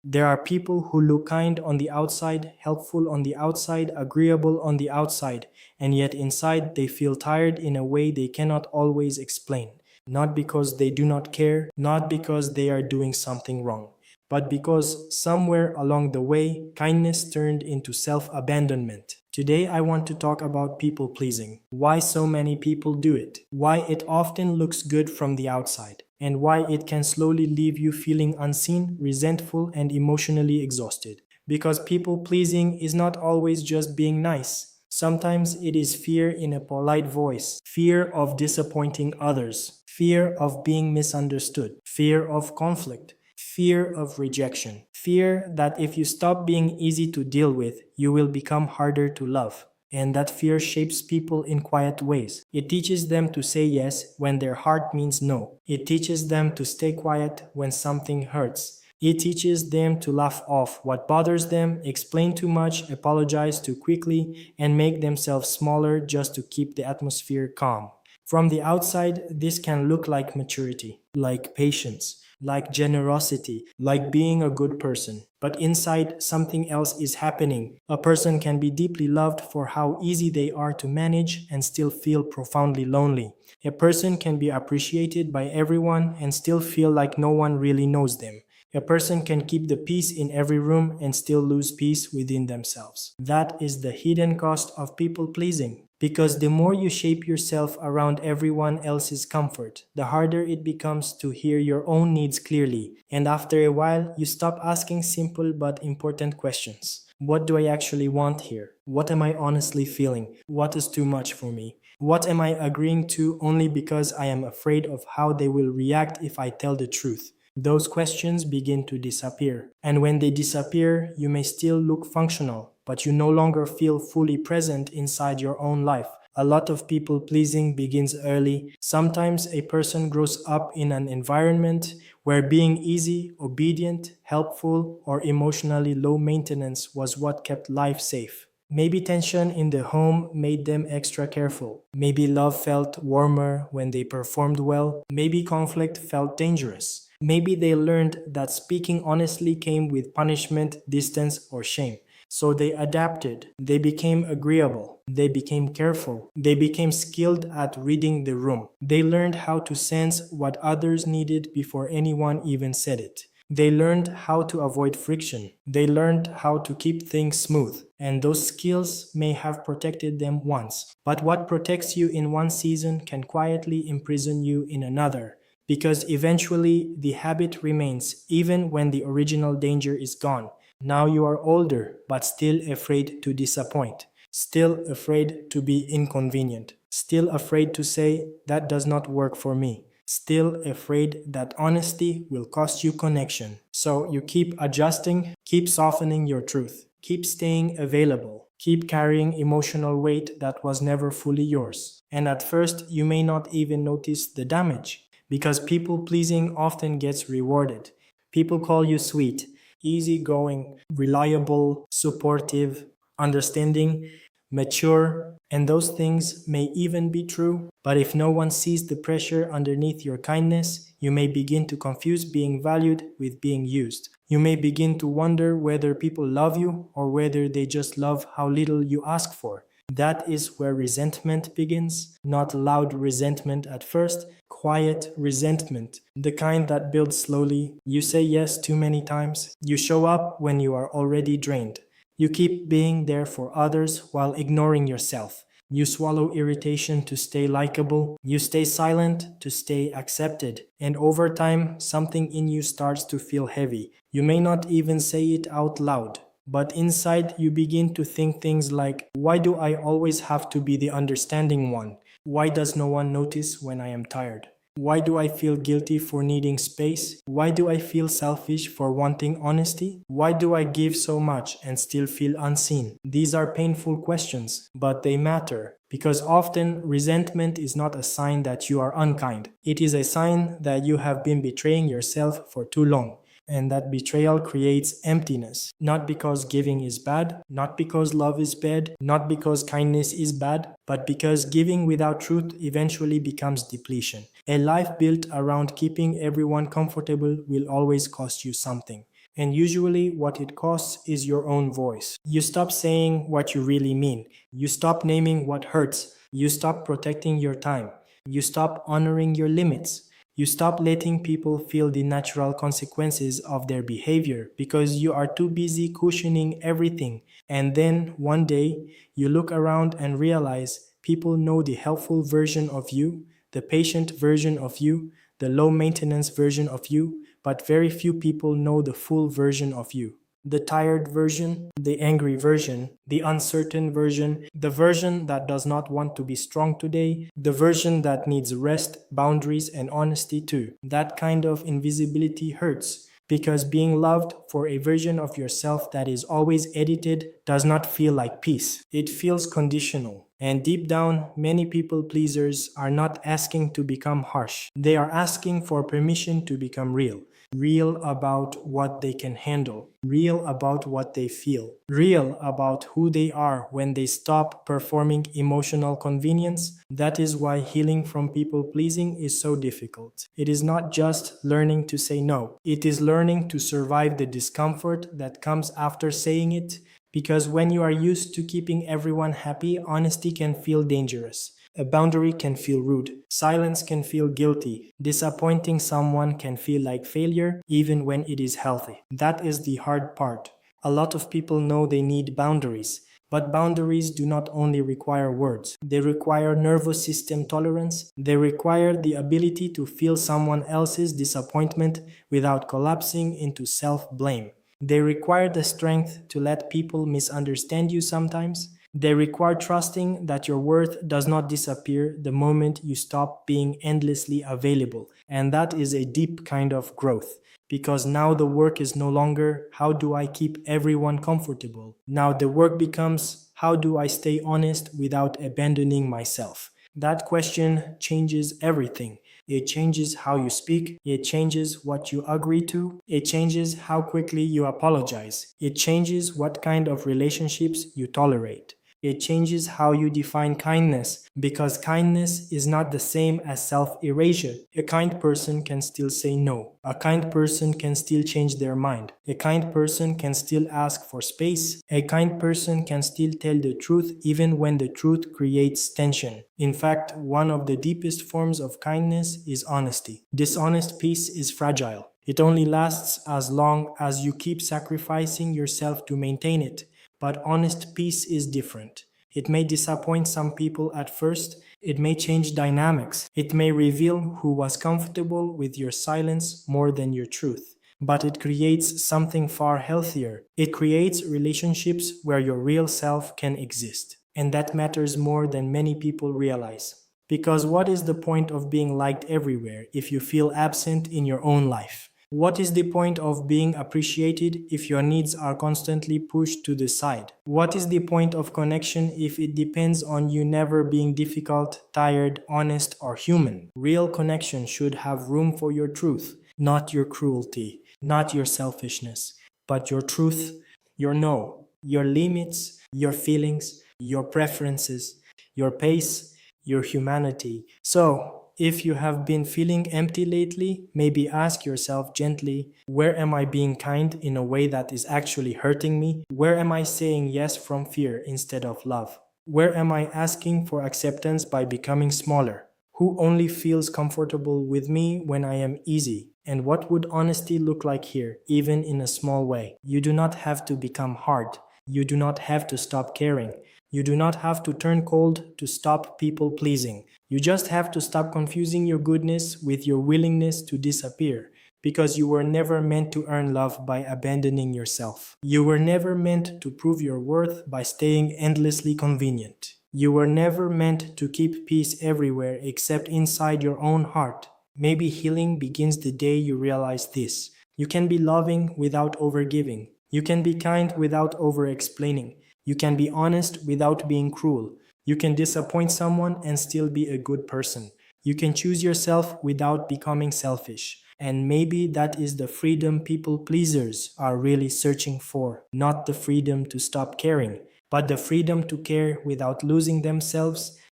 There are people who look kind on the outside, helpful on the outside, agreeable on the outside, and yet inside they feel tired in a way they cannot always explain. Not because they do not care, not because they are doing something wrong, but because somewhere along the way, kindness turned into self abandonment. Today, I want to talk about people pleasing, why so many people do it, why it often looks good from the outside, and why it can slowly leave you feeling unseen, resentful, and emotionally exhausted. Because people pleasing is not always just being nice. Sometimes it is fear in a polite voice, fear of disappointing others, fear of being misunderstood, fear of conflict, fear of rejection, fear that if you stop being easy to deal with, you will become harder to love. And that fear shapes people in quiet ways. It teaches them to say yes when their heart means no. It teaches them to stay quiet when something hurts. It teaches them to laugh off what bothers them, explain too much, apologize too quickly, and make themselves smaller just to keep the atmosphere calm. From the outside, this can look like maturity, like patience, like generosity, like being a good person. But inside, something else is happening. A person can be deeply loved for how easy they are to manage and still feel profoundly lonely. A person can be appreciated by everyone and still feel like no one really knows them. A person can keep the peace in every room and still lose peace within themselves. That is the hidden cost of people pleasing. Because the more you shape yourself around everyone else's comfort, the harder it becomes to hear your own needs clearly. And after a while, you stop asking simple but important questions. What do I actually want here? What am I honestly feeling? What is too much for me? What am I agreeing to only because I am afraid of how they will react if I tell the truth? Those questions begin to disappear. And when they disappear, you may still look functional, but you no longer feel fully present inside your own life. A lot of people pleasing begins early. Sometimes a person grows up in an environment where being easy, obedient, helpful, or emotionally low maintenance was what kept life safe. Maybe tension in the home made them extra careful. Maybe love felt warmer when they performed well. Maybe conflict felt dangerous. Maybe they learned that speaking honestly came with punishment, distance, or shame. So they adapted. They became agreeable. They became careful. They became skilled at reading the room. They learned how to sense what others needed before anyone even said it. They learned how to avoid friction. They learned how to keep things smooth. And those skills may have protected them once. But what protects you in one season can quietly imprison you in another. Because eventually the habit remains even when the original danger is gone. Now you are older, but still afraid to disappoint. Still afraid to be inconvenient. Still afraid to say, that does not work for me. Still afraid that honesty will cost you connection. So you keep adjusting, keep softening your truth, keep staying available, keep carrying emotional weight that was never fully yours. And at first, you may not even notice the damage, because people pleasing often gets rewarded. People call you sweet, easygoing, reliable, supportive, understanding, mature, and those things may even be true. But if no one sees the pressure underneath your kindness, you may begin to confuse being valued with being used. You may begin to wonder whether people love you or whether they just love how little you ask for. That is where resentment begins. Not loud resentment at first, quiet resentment, the kind that builds slowly. You say yes too many times. You show up when you are already drained. You keep being there for others while ignoring yourself. You swallow irritation to stay likable. You stay silent to stay accepted. And over time, something in you starts to feel heavy. You may not even say it out loud. But inside, you begin to think things like, why do I always have to be the understanding one? Why does no one notice when I am tired? Why do I feel guilty for needing space? Why do I feel selfish for wanting honesty? Why do I give so much and still feel unseen? These are painful questions, but they matter. Because often, resentment is not a sign that you are unkind. It is a sign that you have been betraying yourself for too long. And that betrayal creates emptiness. Not because giving is bad, not because love is bad, not because kindness is bad, but because giving without truth eventually becomes depletion. A life built around keeping everyone comfortable will always cost you something. And usually, what it costs is your own voice. You stop saying what you really mean. You stop naming what hurts. You stop protecting your time. You stop honoring your limits. You stop letting people feel the natural consequences of their behavior because you are too busy cushioning everything. And then one day, you look around and realize people know the helpful version of you, the patient version of you, the low maintenance version of you, but very few people know the full version of you. The tired version, the angry version, the uncertain version, the version that does not want to be strong today, the version that needs rest, boundaries, and honesty too. That kind of invisibility hurts because being loved for a version of yourself that is always edited does not feel like peace. It feels conditional. And deep down, many people pleasers are not asking to become harsh. They are asking for permission to become real. Real about what they can handle, real about what they feel, real about who they are when they stop performing emotional convenience. That is why healing from people pleasing is so difficult. It is not just learning to say no, it is learning to survive the discomfort that comes after saying it. Because when you are used to keeping everyone happy, honesty can feel dangerous. A boundary can feel rude. Silence can feel guilty. Disappointing someone can feel like failure, even when it is healthy. That is the hard part. A lot of people know they need boundaries. But boundaries do not only require words. They require nervous system tolerance. They require the ability to feel someone else's disappointment without collapsing into self-blame. They require the strength to let people misunderstand you sometimes. They require trusting that your worth does not disappear the moment you stop being endlessly available. And that is a deep kind of growth. Because now the work is no longer how do I keep everyone comfortable? Now the work becomes how do I stay honest without abandoning myself? That question changes everything. It changes how you speak. It changes what you agree to. It changes how quickly you apologize. It changes what kind of relationships you tolerate. It changes how you define kindness, because kindness is not the same as self-erasure. A kind person can still say no. A kind person can still change their mind. A kind person can still ask for space. A kind person can still tell the truth even when the truth creates tension. In fact, one of the deepest forms of kindness is honesty. Dishonest peace is fragile. It only lasts as long as you keep sacrificing yourself to maintain it. But honest peace is different. It may disappoint some people at first. It may change dynamics. It may reveal who was comfortable with your silence more than your truth. But it creates something far healthier. It creates relationships where your real self can exist. And that matters more than many people realize. Because what is the point of being liked everywhere if you feel absent in your own life? What is the point of being appreciated if your needs are constantly pushed to the side? What is the point of connection if it depends on you never being difficult, tired, honest, or human? Real connection should have room for your truth, not your cruelty, not your selfishness, but your truth, your no, your limits, your feelings, your preferences, your pace, your humanity. So, if you have been feeling empty lately, maybe ask yourself gently, where am I being kind in a way that is actually hurting me? Where am I saying yes from fear instead of love? Where am I asking for acceptance by becoming smaller? Who only feels comfortable with me when I am easy? And what would honesty look like here, even in a small way? You do not have to become hard. You do not have to stop caring. You do not have to turn cold to stop people pleasing. You just have to stop confusing your goodness with your willingness to disappear. Because you were never meant to earn love by abandoning yourself. You were never meant to prove your worth by staying endlessly convenient. You were never meant to keep peace everywhere except inside your own heart. Maybe healing begins the day you realize this. You can be loving without overgiving. You can be kind without over-explaining. You can be honest without being cruel. You can disappoint someone and still be a good person. You can choose yourself without becoming selfish. And maybe that is the freedom people pleasers are really searching for. Not the freedom to stop caring, but the freedom to care without losing themselves,